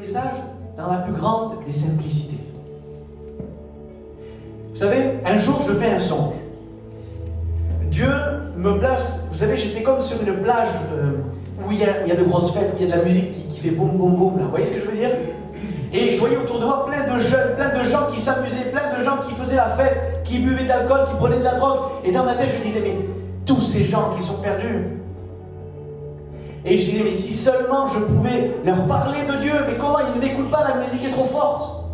message dans la plus grande des simplicités. Vous savez, un jour je fais un songe. Dieu me place, vous savez, j'étais comme sur une plage où il y a de grosses fêtes, où il y a de la musique qui fait boum boum boum, là. Vous voyez ce que je veux dire? Et je voyais autour de moi plein de jeunes, plein de gens qui s'amusaient, plein de gens qui faisaient la fête, qui buvaient de l'alcool, qui prenaient de la drogue. Et dans ma tête, je disais, mais tous ces gens qui sont perdus. Et je disais, mais si seulement je pouvais leur parler de Dieu, mais comment ils ne m'écoutent pas, la musique est trop forte.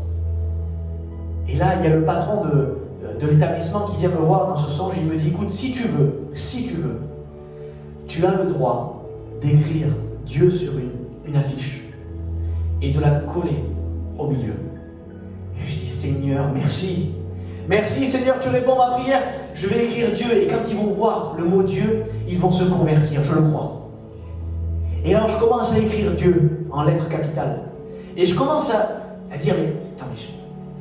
Et là, il y a le patron de l'établissement qui vient me voir dans ce songe, il me dit, écoute, si tu veux, tu as le droit d'écrire Dieu sur une affiche et de la coller au milieu. Et je dis, Seigneur, merci. Merci Seigneur, tu réponds à ma prière. Je vais écrire Dieu et quand ils vont voir le mot Dieu, ils vont se convertir, je le crois. Et alors je commence à écrire Dieu en lettres capitales. Et je commence à dire, mais attends,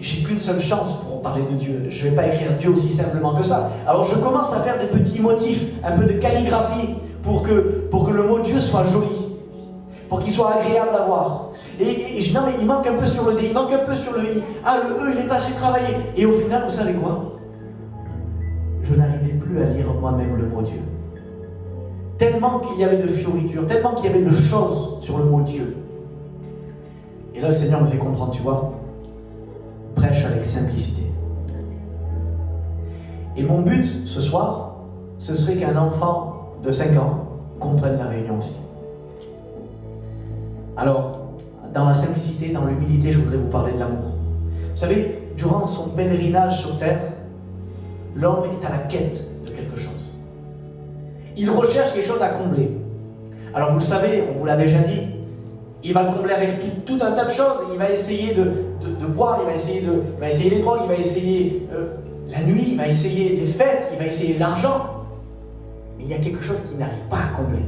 j'ai qu'une seule chance pour parler de Dieu. Je ne vais pas écrire Dieu aussi simplement que ça. Alors je commence à faire des petits motifs, un peu de calligraphie, pour que le mot Dieu soit joli, pour qu'il soit agréable à voir. Et je dis, non mais il manque un peu sur le D, il manque un peu sur le I. Ah, le E, il n'est pas assez travaillé. Et au final, vous savez quoi? Je n'arrivais plus à lire moi-même le mot Dieu. Tellement qu'il y avait de fioritures, tellement qu'il y avait de choses sur le mot Dieu. Et là, le Seigneur me fait comprendre, tu vois, prêche avec simplicité. Et mon but, ce soir, ce serait qu'un enfant de 5 ans comprenne la réunion aussi. Alors, dans la simplicité, dans l'humilité, je voudrais vous parler de l'amour. Vous savez, durant son pèlerinage sur terre, l'homme est à la quête de quelque chose. Il recherche quelque chose à combler. Alors vous le savez, on vous l'a déjà dit, il va le combler avec tout un tas de choses. Il va essayer de boire, il va essayer les drogues, il va essayer la nuit, il va essayer les fêtes, il va essayer l'argent. Mais il y a quelque chose qu'il n'arrive pas à combler.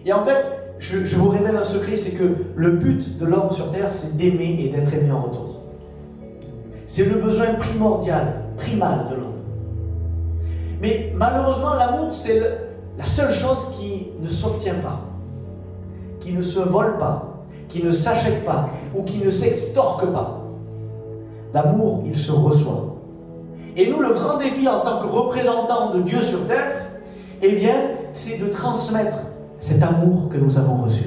Et en fait, je vous révèle un secret, c'est que le but de l'homme sur terre, c'est d'aimer et d'être aimé en retour. C'est le besoin primordial, primal de l'homme. Mais malheureusement, l'amour, c'est la seule chose qui ne s'obtient pas, qui ne se vole pas, qui ne s'achète pas, ou qui ne s'extorque pas. L'amour, il se reçoit. Et nous, le grand défi en tant que représentants de Dieu sur terre, eh bien, c'est de transmettre cet amour que nous avons reçu.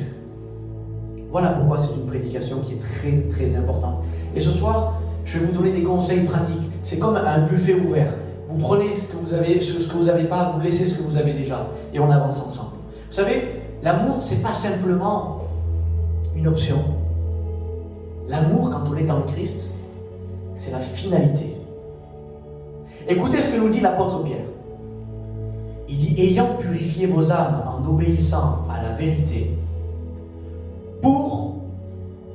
Voilà pourquoi c'est une prédication qui est très, très importante. Et ce soir, je vais vous donner des conseils pratiques. C'est comme un buffet ouvert. Vous prenez ce que vous n'avez pas, vous laissez ce que vous avez déjà, et on avance ensemble. Vous savez, l'amour, c'est pas simplement une option. L'amour, quand on est dans le Christ, c'est la finalité. Écoutez ce que nous dit l'apôtre Pierre. Il dit, ayant purifié vos âmes en obéissant à la vérité, pour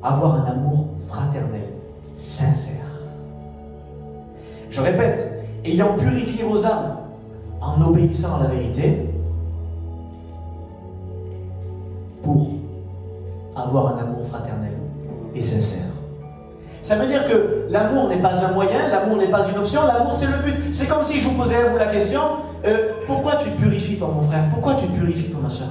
avoir un amour fraternel, sincère. Je répète, ayant purifié vos âmes en obéissant à la vérité, pour avoir un amour fraternel et sincère. Ça veut dire que l'amour n'est pas un moyen, l'amour n'est pas une option, l'amour c'est le but. C'est comme si je vous posais à vous la question, pourquoi tu te purifies toi mon frère? Pourquoi tu te purifies toi ma soeur?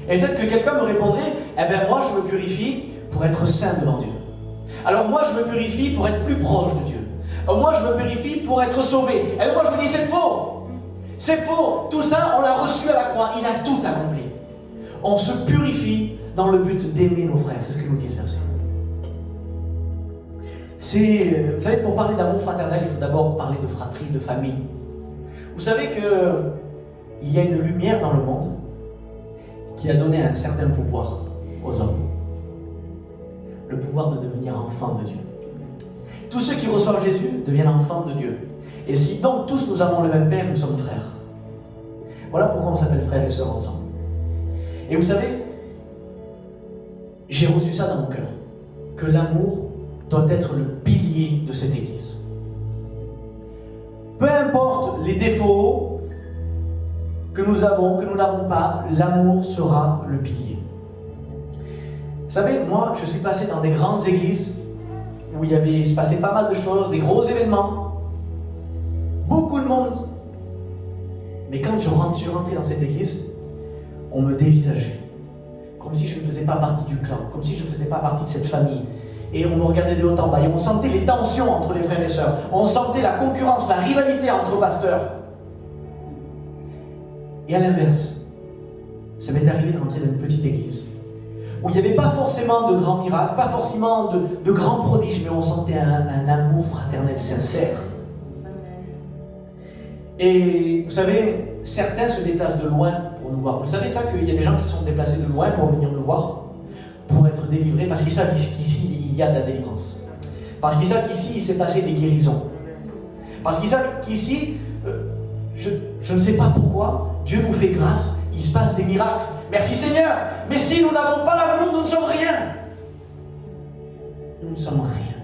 Et peut-être que quelqu'un me répondrait, eh bien moi je me purifie pour être saint devant Dieu. Alors moi je me purifie pour être plus proche de Dieu. Moi je me purifie pour être sauvé. Et bien moi je vous dis c'est faux. C'est faux. Tout ça on l'a reçu à la croix. Il a tout accompli. On se purifie dans le but d'aimer nos frères. C'est ce que nous dit ce verset. Vous savez, pour parler d'amour fraternel, il faut d'abord parler de fratrie, de famille. Vous savez qu'il y a une lumière dans le monde qui a donné un certain pouvoir aux hommes. Le pouvoir de devenir enfants de Dieu. Tous ceux qui reçoivent Jésus deviennent enfants de Dieu. Et si donc tous nous avons le même Père, nous sommes frères. Voilà pourquoi on s'appelle frères et sœurs ensemble. Et vous savez, j'ai reçu ça dans mon cœur, que l'amour doit être le pilier de cette Église. Peu importe les défauts que nous avons, que nous n'avons pas, l'amour sera le pilier. Vous savez, moi, je suis passé dans des grandes églises où il se passait pas mal de choses, des gros événements, beaucoup de monde. Mais quand je suis rentré dans cette église, on me dévisageait. comme si je ne faisais pas partie du clan, comme si je ne faisais pas partie de cette famille. Et on me regardait de haut en bas, et on sentait les tensions entre les frères et sœurs, on sentait la concurrence, la rivalité entre pasteurs. Et à l'inverse, ça m'est arrivé de rentrer dans une petite église, où il n'y avait pas forcément de grands miracles, pas forcément de grands prodiges, mais on sentait un amour fraternel sincère. Et vous savez, certains se déplacent de loin pour nous voir. Vous savez ça, qu'il y a des gens qui sont déplacés de loin pour venir nous voir, pour être délivrés, parce qu'ils savent qu'ici, il y a de la délivrance. Parce qu'ils savent qu'ici, il s'est passé des guérisons. Parce qu'ils savent qu'ici, je ne sais pas pourquoi, Dieu nous fait grâce, il se passe des miracles. Merci Seigneur. Mais si nous n'avons pas l'amour, nous ne sommes rien. Nous ne sommes rien.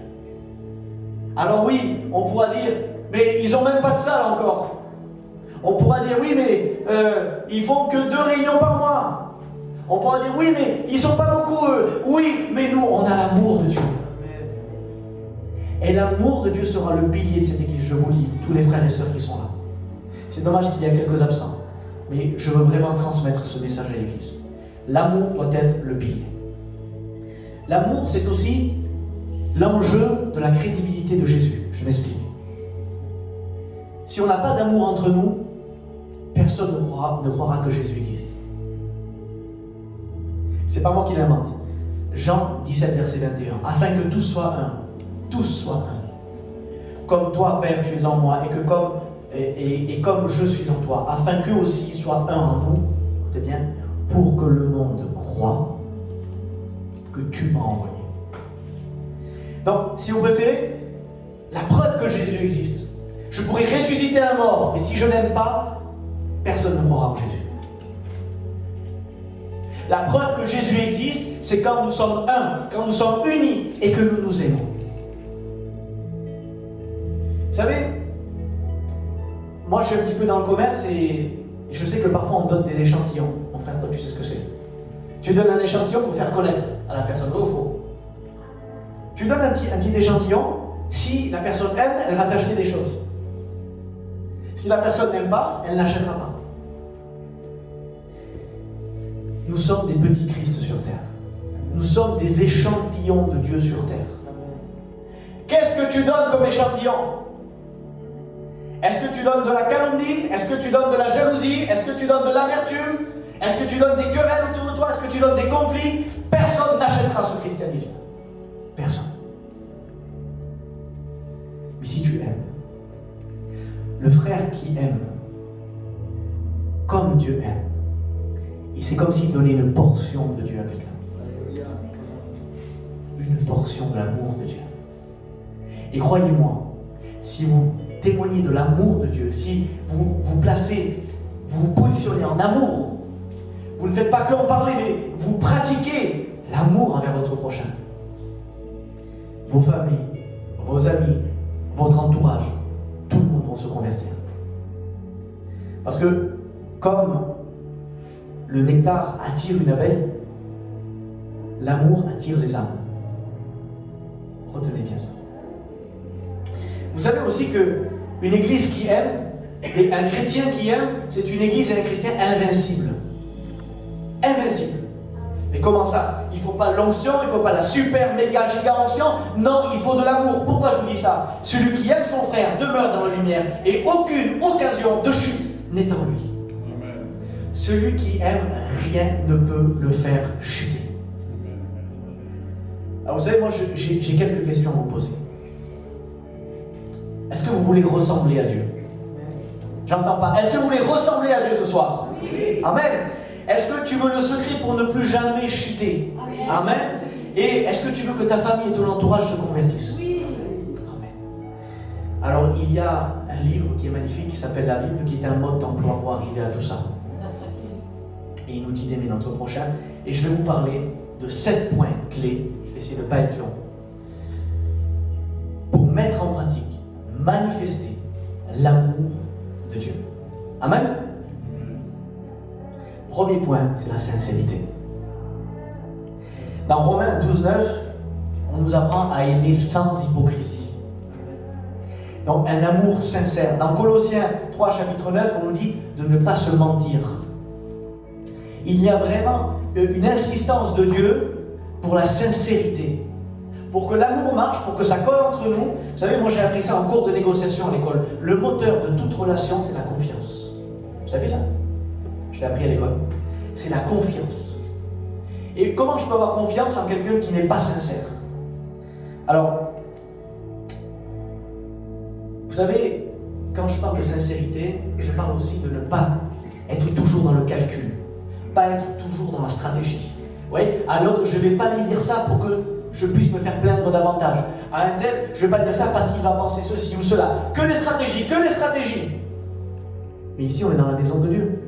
Alors oui, on pourra dire, mais ils n'ont même pas de salle encore. On pourra dire, oui, mais ils font que 2 réunions par mois. On pourra dire, oui, mais ils ne sont pas beaucoup. Oui, mais nous, on a l'amour de Dieu. Et l'amour de Dieu sera le pilier de cette église. Je vous le dis, tous les frères et sœurs qui sont là. C'est dommage qu'il y ait quelques absents. Mais je veux vraiment transmettre ce message à l'église. L'amour doit être le pilier. L'amour, c'est aussi l'enjeu de la crédibilité de Jésus. Je m'explique. Si on n'a pas d'amour entre nous, personne ne croira que Jésus existe. C'est pas moi qui l'invente. Jean 17, verset 21. Afin que tous soient un. Tous soient un. Comme toi, Père, tu es en moi, et comme je suis en toi, afin qu'eux aussi soient un en nous, écoutez bien, pour que le monde croie que tu m'as envoyé. Donc, si vous préférez, la preuve que Jésus existe. Je pourrais ressusciter un mort, mais si je n'aime pas, personne ne croira en Jésus. La preuve que Jésus existe, c'est quand nous sommes un, quand nous sommes unis et que nous nous aimons. Vous savez, moi je suis un petit peu dans le commerce et je sais que parfois on donne des échantillons. Mon frère, toi tu sais ce que c'est. Tu donnes un échantillon pour faire connaître à la personne, vrai ou faux? Tu donnes un petit échantillon, si la personne aime, elle va t'acheter des choses. Si la personne n'aime pas, elle n'achètera pas. Nous sommes des petits Christ sur terre. Nous sommes des échantillons de Dieu sur terre. Qu'est-ce que tu donnes comme échantillon? Est-ce que tu donnes de la calomnie? Est-ce que tu donnes de la jalousie? Est-ce que tu donnes de l'amertume? Est-ce que tu donnes des querelles autour de toi? Est-ce que tu donnes des conflits? Personne n'achètera ce christianisme. Personne. Mais si tu aimes, le frère qui aime, comme Dieu aime, et c'est comme s'il donnait une portion de Dieu à quelqu'un. Une portion de l'amour de Dieu. Et croyez-moi, si vous témoignez de l'amour de Dieu, si vous vous placez, vous vous positionnez en amour, vous ne faites pas que en parler, mais vous pratiquez l'amour envers votre prochain. Vos familles, vos amis, votre entourage, tout le monde va se convertir. Parce que, comme le nectar attire une abeille, l'amour attire les âmes. Retenez bien ça. Vous savez aussi qu'une église qui aime, et un chrétien qui aime, c'est une église et un chrétien invincible. Invincible. Mais comment ça? Il ne faut pas l'onction, il ne faut pas la super méga giga onction. Non, il faut de l'amour. Pourquoi je vous dis ça? Celui qui aime son frère demeure dans la lumière et aucune occasion de chute n'est en lui. Amen. Celui qui aime, rien ne peut le faire chuter. Alors vous savez, moi j'ai quelques questions à vous poser. Est-ce que vous voulez ressembler à Dieu? J'entends pas. Est-ce que vous voulez ressembler à Dieu ce soir? Oui. Amen. Est-ce que tu veux le secret pour ne plus jamais chuter? Amen. Amen. Et est-ce que tu veux que ta famille et ton entourage se convertissent? Oui. Amen. Alors, il y a un livre qui est magnifique, qui s'appelle la Bible, qui est un mode d'emploi pour arriver à tout ça. Et il nous dit d'aimer notre prochain. Et je vais vous parler de 7 points clés. Je vais essayer de ne pas être long. Pour mettre en pratique, manifester l'amour de Dieu. Amen. Premier point, c'est la sincérité. Dans Romains 12, 9, on nous apprend à aimer sans hypocrisie. Donc un amour sincère. Dans Colossiens 3, chapitre 9, on nous dit de ne pas se mentir. Il y a vraiment une insistance de Dieu pour la sincérité. Pour que l'amour marche, pour que ça colle entre nous. Vous savez, moi j'ai appris ça en cours de négociation à l'école. Le moteur de toute relation, c'est la confiance. Vous savez ça? Je l'ai appris à l'école. C'est la confiance. Et comment je peux avoir confiance en quelqu'un qui n'est pas sincère? Alors, vous savez, quand je parle de sincérité, je parle aussi de ne pas être toujours dans le calcul, pas être toujours dans la stratégie. Vous voyez, à l'autre, je ne vais pas lui dire ça pour que je puisse me faire plaindre davantage. À un tel, je ne vais pas dire ça parce qu'il va penser ceci ou cela. Que les stratégies, que les stratégies. Mais ici, on est dans la maison de Dieu.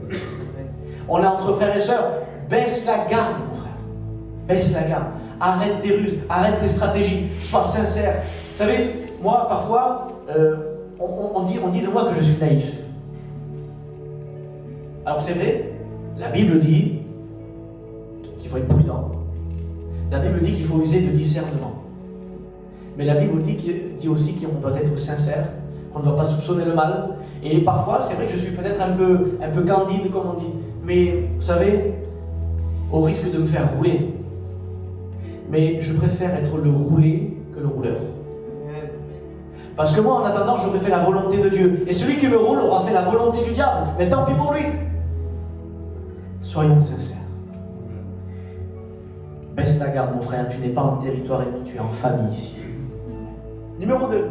On est entre frères et sœurs. Baisse la garde, mon frère. Baisse la garde. Arrête tes ruses, arrête tes stratégies. Sois sincère. Vous savez, moi, parfois, on dit de moi que je suis naïf. Alors c'est vrai, la Bible dit qu'il faut être prudent. La Bible dit qu'il faut user de discernement. Mais la Bible dit aussi qu'on doit être sincère, qu'on ne doit pas soupçonner le mal. Et parfois, c'est vrai que je suis peut-être un peu candide, comme on dit. Mais vous savez, au risque de me faire rouler. Mais je préfère être le roulé que le rouleur. Parce que moi, en attendant, j'aurais fait la volonté de Dieu. Et celui qui me roule aura fait la volonté du diable. Mais tant pis pour lui. Soyons sincères. Baisse la garde, mon frère. Tu n'es pas en territoire ennemi, tu es en famille ici. Numéro 2.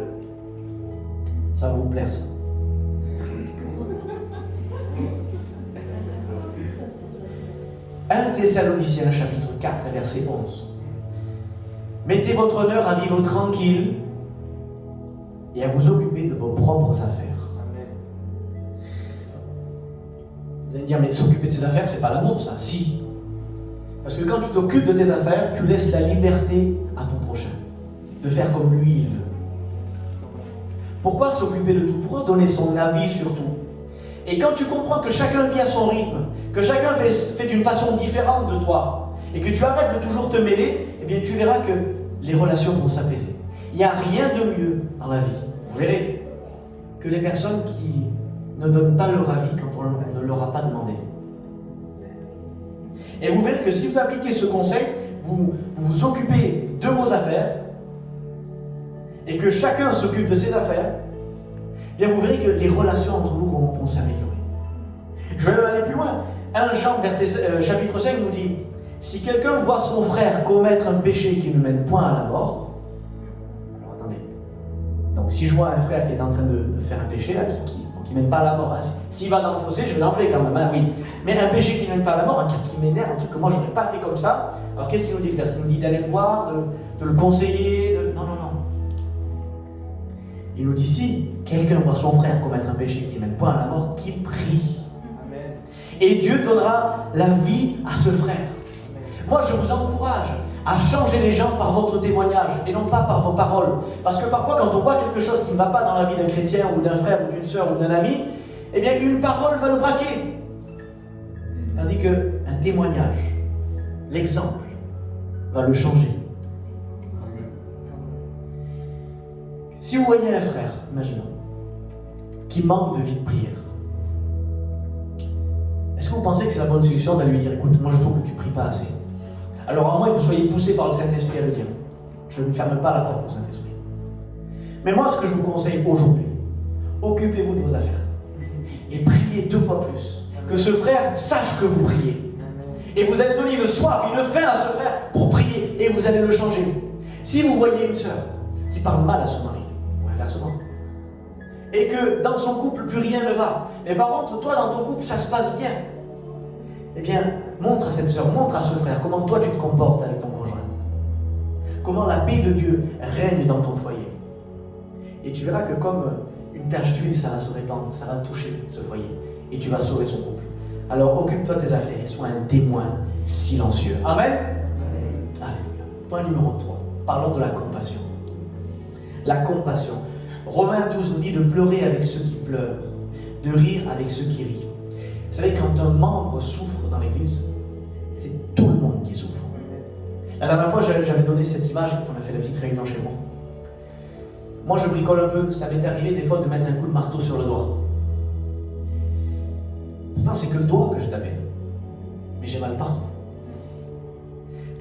Ça va vous plaire, ça. Un Thessaloniciens, chapitre 4, verset 11. Mettez votre honneur à vivre tranquille et à vous occuper de vos propres affaires. Vous allez me dire, mais s'occuper de ses affaires, c'est pas l'amour, ça. Si. Parce que quand tu t'occupes de tes affaires, tu laisses la liberté à ton prochain de faire comme lui il veut. Pourquoi s'occuper de tout? Pour donner son avis sur tout. Et quand tu comprends que chacun vit à son rythme, que chacun fait d'une façon différente de toi, et que tu arrêtes de toujours te mêler, eh bien tu verras que les relations vont s'apaiser. Il n'y a rien de mieux dans la vie, vous verrez, que les personnes qui ne donnent pas leur avis quand on ne leur a pas demandé. Et vous verrez que si vous appliquez ce conseil, vous vous occupez de vos affaires, et que chacun s'occupe de ses affaires, eh bien vous verrez que les relations entre nous vont s'améliorer. Je vais même aller plus loin. 1 Jean, chapitre 5 nous dit: si quelqu'un voit son frère commettre un péché qui ne mène point à la mort, alors attendez, donc si je vois un frère qui est en train de faire un péché là, qui ne mène pas à la mort, hein, s'il va dans le fossé, je vais l'enlever quand même, hein, oui. Mais un péché qui ne mène pas à la mort, un truc qui m'énerve, un truc que moi je n'aurais pas fait comme ça, alors qu'est-ce qu'il nous dit là? Il nous dit d'aller le voir, de le conseiller, non. Il nous dit, si quelqu'un voit son frère commettre un péché qui ne mène point à la mort, qu'il prie. Amen. Et Dieu donnera la vie à ce frère. Amen. Moi, je vous encourage à changer les gens par votre témoignage et non pas par vos paroles. Parce que parfois, quand on voit quelque chose qui ne va pas dans la vie d'un chrétien ou d'un frère ou d'une sœur ou d'un ami, eh bien, une parole va le braquer. Tandis qu'un témoignage, l'exemple, va le changer. Si vous voyez un frère, imaginons, qui manque de vie de prière, est-ce que vous pensez que c'est la bonne solution d'aller lui dire, écoute, moi je trouve que tu ne pries pas assez? Alors à moins que vous soyez poussé par le Saint-Esprit à le dire. Je ne ferme pas la porte au Saint-Esprit. Mais moi, ce que je vous conseille aujourd'hui, occupez-vous de vos affaires. Et priez 2 fois plus. Que ce frère sache que vous priez. Et vous allez donner une soif, une faim à ce frère pour prier. Et vous allez le changer. Si vous voyez une sœur qui parle mal à son mari, inversement, et que dans son couple plus rien ne va, mais par contre toi dans ton couple ça se passe bien, eh bien montre à cette sœur, montre à ce frère comment toi tu te comportes avec ton conjoint, comment la paix de Dieu règne dans ton foyer, et tu verras que comme une tache d'huile ça va se répandre, ça va toucher ce foyer et tu vas sauver son couple. Alors occupe-toi de tes affaires et sois un témoin silencieux. Amen. Alléluia. Point numéro 3, parlons de la compassion. La compassion. Romains 12 nous dit de pleurer avec ceux qui pleurent, de rire avec ceux qui rient. Vous savez, quand un membre souffre dans l'église, c'est tout le monde qui souffre. La dernière fois, j'avais donné cette image quand on a fait la petite réunion chez moi. Moi, je bricole un peu. Ça m'est arrivé des fois de mettre un coup de marteau sur le doigt. Pourtant, c'est que le doigt que j'ai tapé. Mais j'ai mal partout.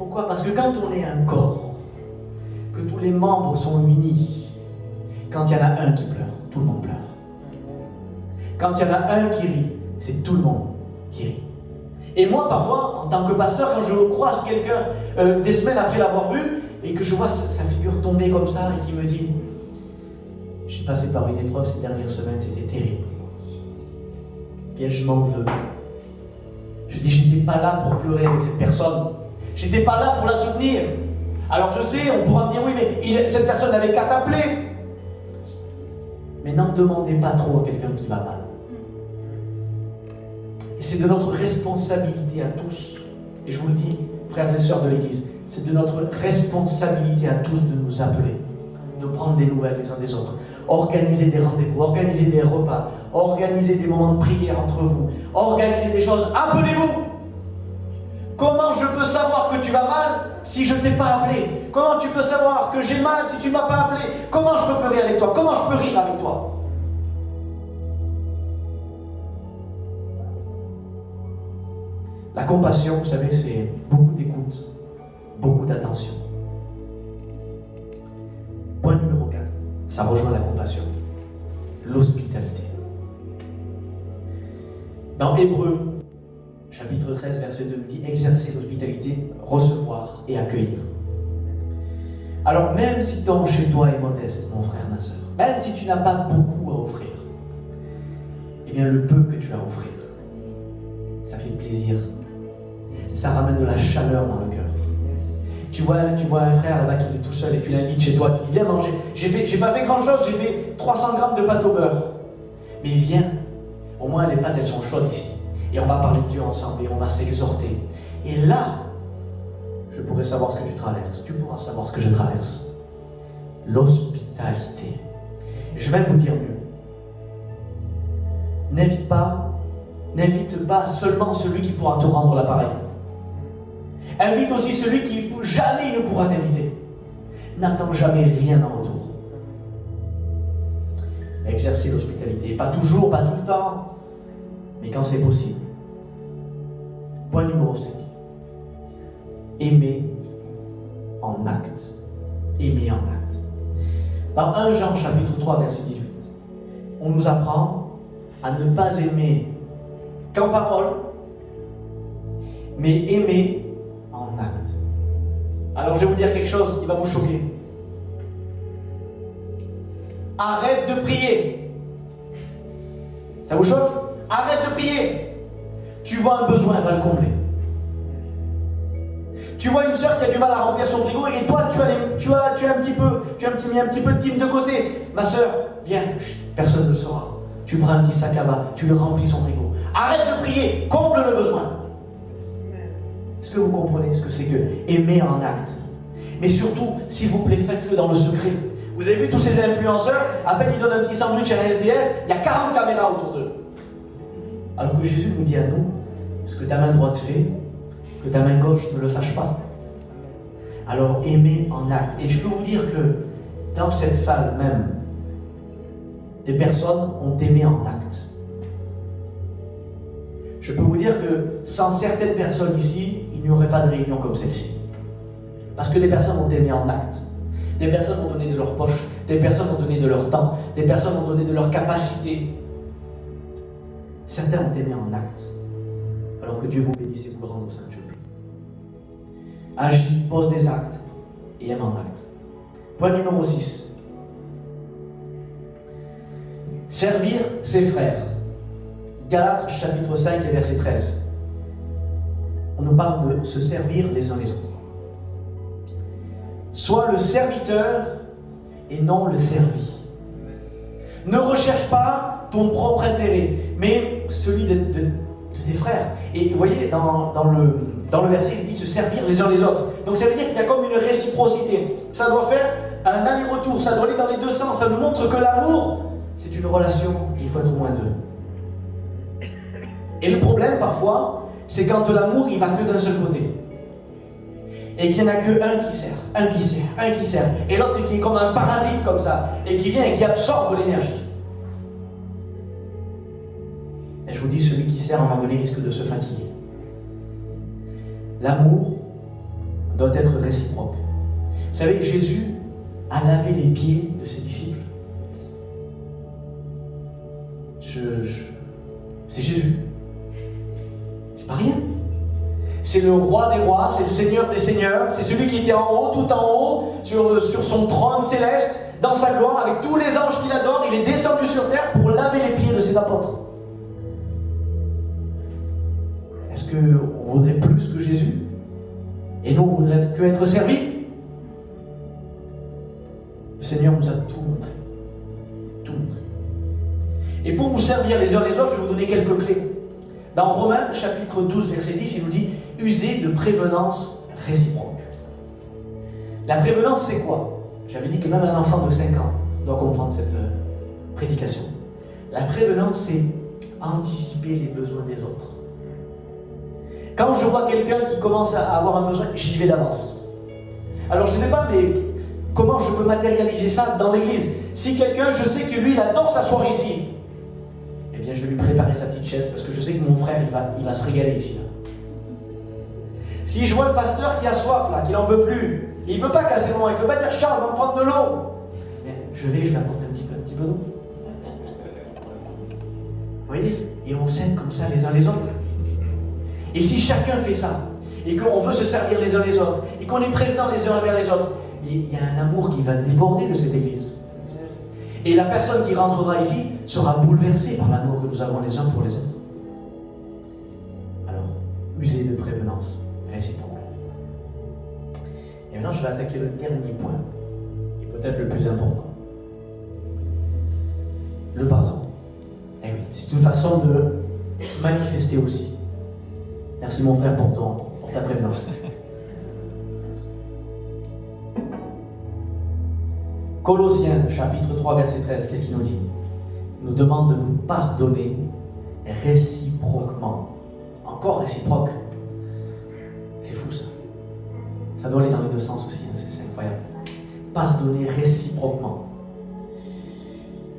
Pourquoi? Parce que quand on est un corps, que tous les membres sont unis, quand il y en a un qui pleure, tout le monde pleure. Quand il y en a un qui rit, c'est tout le monde qui rit. Et moi, parfois, en tant que pasteur, quand je croise quelqu'un des semaines après l'avoir vu, et que je vois sa figure tomber comme ça, et qui me dit « J'ai passé par une épreuve ces dernières semaines, c'était terrible. Bien, je m'en veux. » Je dis « Je n'étais pas là pour pleurer avec cette personne. Je n'étais pas là pour la soutenir. Alors je sais, on pourra me dire « Oui, mais cette personne n'avait qu'à t'appeler. » Mais n'en demandez pas trop à quelqu'un qui va mal. Et c'est de notre responsabilité à tous, et je vous le dis, frères et sœurs de l'Église, c'est de notre responsabilité à tous de nous appeler, de prendre des nouvelles les uns des autres, organiser des rendez-vous, organiser des repas, organiser des moments de prière entre vous, organiser des choses. Appelez-vous! Comment je peux savoir que tu vas mal si je ne t'ai pas appelé? Comment tu peux savoir que j'ai mal si tu ne m'as pas appelé? Comment je peux pleurer avec toi? Comment je peux rire avec toi? La compassion, vous savez, c'est beaucoup d'écoute, beaucoup d'attention. Point numéro 4, ça rejoint la compassion. L'hospitalité. Dans Hébreux, chapitre 13, verset 2, nous dit « Exercer l'hospitalité, recevoir et accueillir ». Alors, même si ton chez toi est modeste, mon frère, ma soeur, même si tu n'as pas beaucoup à offrir, eh bien, le peu que tu as à offrir, ça fait plaisir. Ça ramène de la chaleur dans le cœur. Tu vois un frère là-bas qui est tout seul et tu l'invites chez toi, tu dis viens manger. J'ai pas fait grand chose, j'ai fait 300 grammes de pâte au beurre. Mais viens, au moins les pâtes elles sont chaudes ici. Et on va parler de Dieu ensemble et on va s'exhorter. Et là, je pourrai savoir ce que tu traverses. Tu pourras savoir ce que je traverse. L'hospitalité. Et je vais même vous dire mieux. N'invite pas seulement celui qui pourra te rendre l'appareil. Invite aussi celui qui jamais ne pourra t'inviter. N'attends jamais rien en retour. Exercer l'hospitalité. Pas toujours, pas tout le temps, mais quand c'est possible. Point numéro 5. Aimer en acte. Aimer en acte. Dans 1 Jean chapitre 3 verset 18, on nous apprend à ne pas aimer qu'en parole, mais aimer en acte. Alors je vais vous dire quelque chose qui va vous choquer. Arrête de prier. Ça vous choque? Arrête de prier. Tu vois un besoin, va le combler. Tu vois une sœur qui a du mal à remplir son frigo et toi tu as mis un petit peu de dîme de côté. Ma sœur, viens, personne ne le saura. Tu prends un petit sac à bas, tu lui remplis son frigo. Arrête de prier, comble le besoin. Est-ce que vous comprenez ce que c'est que aimer en acte? Mais surtout, s'il vous plaît, faites-le dans le secret. Vous avez vu tous ces influenceurs, à peine ils donnent un petit sandwich à un SDF, il y a 40 caméras autour d'eux. Alors que Jésus nous dit à nous, ce que ta main droite fait, que ta main gauche ne le sache pas. Alors aimer en acte. Et je peux vous dire que dans cette salle même, des personnes ont aimé en acte. Je peux vous dire que sans certaines personnes ici, il n'y aurait pas de réunion comme celle-ci. Parce que des personnes ont aimé en acte. Des personnes ont donné de leur poche, des personnes ont donné de leur temps, des personnes ont donné de leur capacité. Certains ont aimé en acte. Alors que Dieu vous bénisse et vous le rende au Saint-Dieu. Agis, pose des actes et aime en acte. Point numéro 6. Servir ses frères. Galates chapitre 5 et verset 13. On nous parle de se servir les uns les autres. Sois le serviteur et non le servi. Ne recherche pas ton propre intérêt, mais celui de tes frères. Et vous voyez, dans le verset, il dit se servir les uns les autres. Donc ça veut dire qu'il y a comme une réciprocité. Ça doit faire un aller-retour, ça doit aller dans les deux sens. Ça nous montre que l'amour, c'est une relation, et il faut être au moins deux. Et le problème, parfois, c'est quand l'amour, il va que d'un seul côté. Et qu'il n'y en a qu'un qui sert, un qui sert, un qui sert. Et l'autre qui est comme un parasite comme ça, et qui vient et qui absorbe l'énergie. Et je vous dis, celui qui sert à un moment donné risque de se fatiguer. L'amour, doit être réciproque. Vous savez, Jésus a lavé les pieds de ses disciples. C'est Jésus. C'est pas rien. C'est le roi des rois, c'est le seigneur des seigneurs, c'est celui qui était en haut, tout en haut, sur son trône céleste, dans sa gloire, avec tous les anges qu'il adore. Il est descendu sur terre pour laver les pieds de ses apôtres. Est-ce qu'on voudrait plus que Jésus? Et nous, on voudrait que être servis? Le Seigneur nous a tout montré. Tout montré. Et pour vous servir les uns les autres, je vais vous donner quelques clés. Dans Romains, chapitre 12, verset 10, il nous dit « Usez de prévenance réciproque ». La prévenance, c'est quoi? J'avais dit que même un enfant de 5 ans doit comprendre cette prédication. La prévenance, c'est anticiper les besoins des autres. Quand je vois quelqu'un qui commence à avoir un besoin, j'y vais d'avance. Alors je ne sais pas, mais comment je peux matérialiser ça dans l'église? Si quelqu'un, je sais que lui, il adore s'asseoir ici, eh bien je vais lui préparer sa petite chaise, parce que je sais que mon frère, il va se régaler ici. Là. Si je vois le pasteur qui a soif, là, qu'il n'en peut plus, il ne peut pas casser mon, il ne peut pas dire Charles, va me prendre de l'eau. Je vais apporter un petit peu d'eau. Vous voyez? Et on s'aide comme ça les uns les autres. Et si chacun fait ça, et qu'on veut se servir les uns les autres, et qu'on est présents les uns envers les autres, il y a un amour qui va déborder de cette église. Et la personne qui rentrera ici sera bouleversée par l'amour que nous avons les uns pour les autres. Alors, usez de prévenance réciproque. Et maintenant, je vais attaquer le dernier point, et peut-être le plus important. Le pardon. Eh oui, c'est une façon de manifester aussi. Merci mon frère pour ta prévenance. Colossiens, chapitre 3, verset 13, qu'est-ce qu'il nous dit? Il nous demande de nous pardonner réciproquement. Encore réciproque. C'est fou ça. Ça doit aller dans les deux sens aussi, hein, c'est incroyable. Pardonner réciproquement.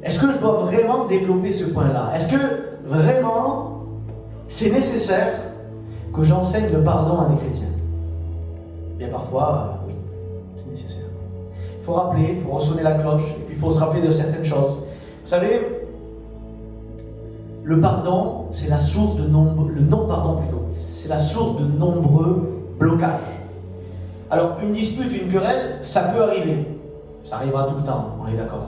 Est-ce que je dois vraiment développer ce point-là? Est-ce que vraiment c'est nécessaire que j'enseigne le pardon à des chrétiens? Bien parfois, oui, c'est nécessaire. Il faut rappeler, il faut ressonner la cloche, et puis il faut se rappeler de certaines choses. Vous savez, le pardon, c'est la source de le non-pardon plutôt, c'est la source de nombreux blocages. Alors, une dispute, une querelle, ça peut arriver. Ça arrivera tout le temps, on est d'accord.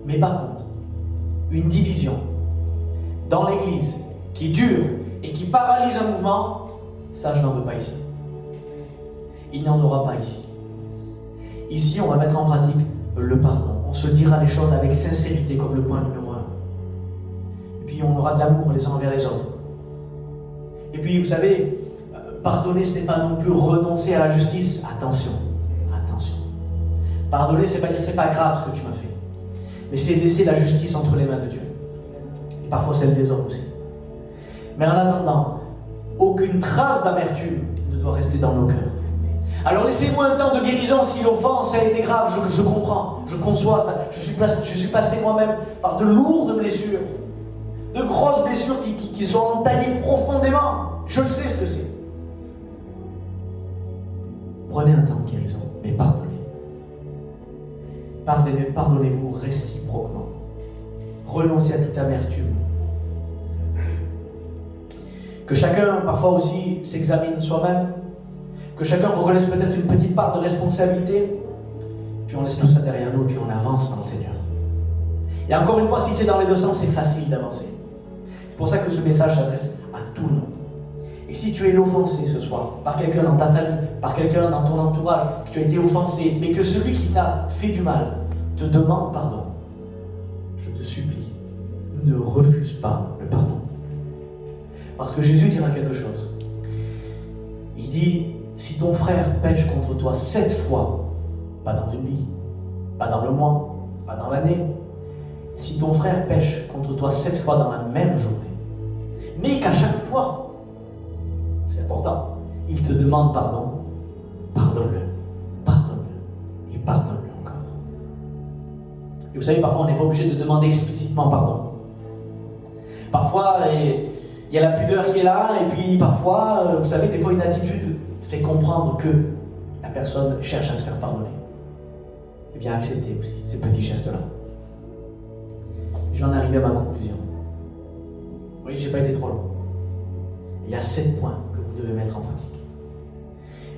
Mais par contre, une division dans l'Église qui dure et qui paralyse un mouvement, ça je n'en veux pas ici. Il n'y en aura pas ici. Ici, on va mettre en pratique le pardon. On se dira les choses avec sincérité, comme le point numéro 1. Et puis on aura de l'amour les uns envers les autres. Et puis, vous savez, pardonner, ce n'est pas non plus renoncer à la justice. Attention, attention. Pardonner, c'est pas dire c'est pas grave ce que tu m'as fait. Mais c'est laisser la justice entre les mains de Dieu. Et parfois celle des hommes aussi. Mais en attendant, aucune trace d'amertume ne doit rester dans nos cœurs. Alors laissez-moi un temps de guérison si l'offense a été grave, je comprends, je conçois ça. Je suis passé moi-même par de lourdes blessures, de grosses blessures qui sont entaillées profondément. Je le sais ce que c'est. Prenez un temps de guérison, mais pardonnez. Pardonnez-vous réciproquement. Renoncez à toute amertume. Que chacun, parfois aussi, s'examine soi-même. Que chacun reconnaisse peut-être une petite part de responsabilité. Puis on laisse tout ça derrière nous et puis on avance dans le Seigneur. Et encore une fois, si c'est dans les deux sens, c'est facile d'avancer. C'est pour ça que ce message s'adresse à tout le monde. Et si tu es offensé ce soir, par quelqu'un dans ta famille, par quelqu'un dans ton entourage, que tu as été offensé, mais que celui qui t'a fait du mal te demande pardon, je te supplie, ne refuse pas le pardon. Parce que Jésus dira quelque chose. Il dit, si ton frère pêche contre toi 7 fois, pas dans une vie, pas dans le mois, pas dans l'année, si ton frère pêche contre toi 7 fois dans la même journée, mais qu'à chaque fois, c'est important, il te demande pardon, pardonne-le, pardonne-le, et pardonne-le encore. Et vous savez, parfois on n'est pas obligé de demander explicitement pardon. Parfois, il y a la pudeur qui est là, et puis parfois, vous savez, des fois une attitude fait comprendre que la personne cherche à se faire pardonner, eh bien acceptez aussi ces petits gestes-là. Je vais en arriver à ma conclusion. Vous voyez, je n'ai pas été trop long. Il y a 7 points que vous devez mettre en pratique.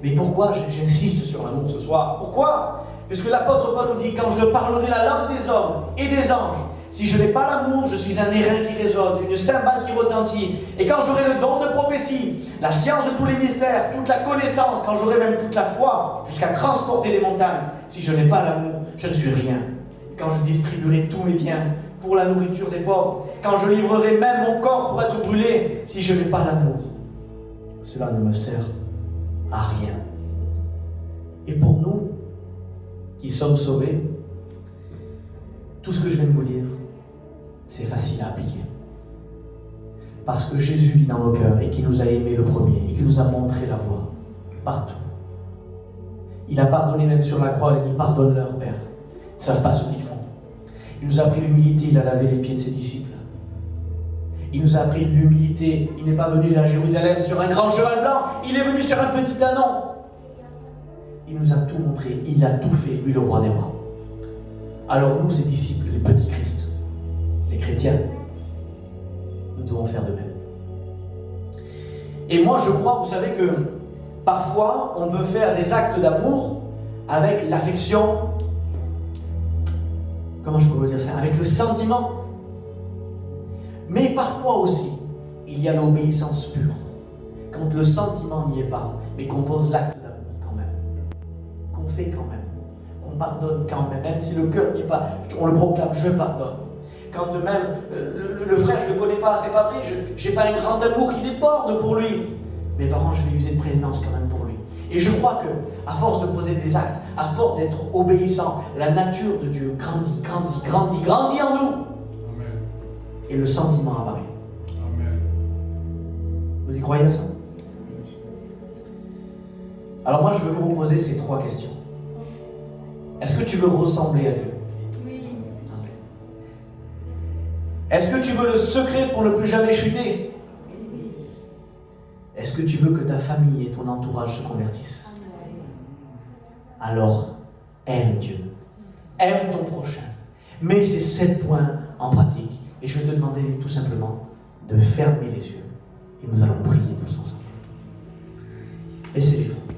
Mais pourquoi j'insiste sur l'amour ce soir? Pourquoi? Parce que l'apôtre Paul nous dit, quand je parlerai la langue des hommes et des anges, si je n'ai pas l'amour, je suis un airain qui résonne, une cymbale qui retentit. Et quand j'aurai le don de prophétie, la science de tous les mystères, toute la connaissance, quand j'aurai même toute la foi, jusqu'à transporter les montagnes, si je n'ai pas l'amour, je ne suis rien. Et quand je distribuerai tous mes biens pour la nourriture des pauvres, quand je livrerai même mon corps pour être brûlé, si je n'ai pas l'amour, cela ne me sert à rien. Et pour nous, qui sommes sauvés, tout ce que je viens de vous dire, c'est facile à appliquer. Parce que Jésus vit dans nos cœurs et qui nous a aimés le premier et qui nous a montré la voie partout. Il a pardonné même sur la croix, il dit pardonne-leur, Père. Ils ne savent pas ce qu'ils font. Il nous a appris l'humilité, il a lavé les pieds de ses disciples. Il nous a appris l'humilité. Il n'est pas venu à Jérusalem sur un grand cheval blanc, il est venu sur un petit ânon. Il nous a tout montré, il a tout fait, lui le roi des rois. Alors nous, ses disciples, les petits Christ, les chrétiens, nous devons faire de même. Et moi, je crois, vous savez que parfois, on peut faire des actes d'amour avec l'affection, comment je peux vous dire ça, avec le sentiment. Mais parfois aussi, il y a l'obéissance pure. Quand le sentiment n'y est pas, mais qu'on pose l'acte d'amour quand même. Qu'on fait quand même. Qu'on pardonne quand même. Même si le cœur n'y est pas, on le proclame, je pardonne. Quand même, le frère, je ne le connais pas, c'est pas vrai, je n'ai pas un grand amour qui déborde pour lui. Mais par contre, je vais user de prévenance quand même pour lui. Et je crois que, à force de poser des actes, à force d'être obéissant, la nature de Dieu grandit, grandit, grandit, grandit en nous. Amen. Et le sentiment apparaît. Amen. Vous y croyez à ça? Alors moi, je veux vous poser ces 3 questions. Est-ce que tu veux ressembler à Dieu? Oui. Est-ce que tu veux le secret pour ne plus jamais chuter? Oui. Est-ce que tu veux que ta famille et ton entourage se convertissent? Alors, aime Dieu. Aime ton prochain. Mets ces 7 points en pratique. Et je vais te demander tout simplement de fermer les yeux. Et nous allons prier tous ensemble. Laissez les francs.